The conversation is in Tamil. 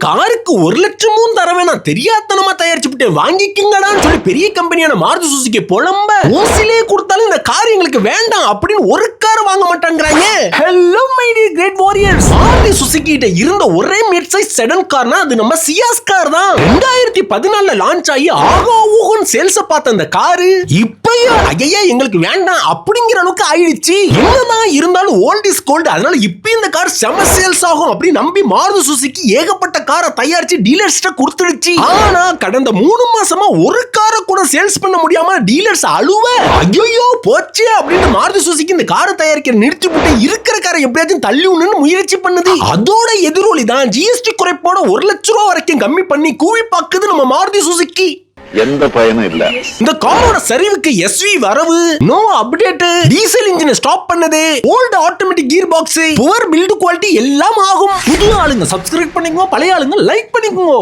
காருக்கு 1 லட்சமும் தர வேணாம், தெரியாதனமா தயாரிச்சுட்டு வாங்கிக்கிங்கடான்னு சொல்லி பெரிய கம்பெனியான மாருதி சுசுகி புலம்ப ஓசிலே கொடுத்தாலும் இந்த கார் எங்களுக்கு வேண்டாம் அப்படின்னு ஒரு கார் வாங்க மாட்டாங்கறாங்க. Hello my dear great warriors, Maruti Suzuki கிட்ட இருந்த ஒரே மிட் சைஸ் செடன் கார்னா அது நம்ம சியாஸ் கார் தான். 2014ல லான்ச் ஆகி ஆகோன்னு சேல்ஸ் பார்த்த அந்த கார் இப்பயும் ஐயா எங்களுக்கு வேண்டாம் அப்படிங்கிற அளவுக்கு ஆயிடுச்சு. என்னதான் இருந்தாலும் ஓல்ட் இஸ் கோல்ட், அதனால இப்ப இந்த கார் செம சேல்ஸ் ஆகும் அப்படி நம்பி மாருதி சுசுகி ஏகப்பட்ட காரை தயாரிச்சு டீலர்ஸ்ட்ட கொடுத்துடுச்சு. ஆனா கடந்த 3 மாசமா ஒரு காரை கூட சேல்ஸ் பண்ண முடியாம டீலர்ஸ் அழுவ ஐயோ போச்சு அப்படின்னு மாருதி சுசுகி இந்த காரை தயாரிக்க நிறுத்தி விட்டு இருக்கிற காரை எப்படியாச்சும் தள்ளி விடணும்னு முயற்சி பண்ணுது. அதோட எதிரொலி தான் ஜிஎஸ்டி குறைப்போட 1 லட்சம் ரூபாய் வரைக்கும் கம்மி பண்ணி கூவி பாக்குது நம்ம மாருதி சுசுகி. எந்த பயனும் இல்ல. இந்த காரோட சரிவுக்கு எஸ்வி வரவு, நோ அப்டேட், டீசல் இன்ஜினை ஸ்டாப் பண்ணது, old automatic gear box, poor build quality எல்லாம் ஆகும். புது ஆளுங்க சப்ஸ்கிரைப் பண்ணிக்கோங்க, பழைய ஆளுங்க லைக் பண்ணிக்கோங்க.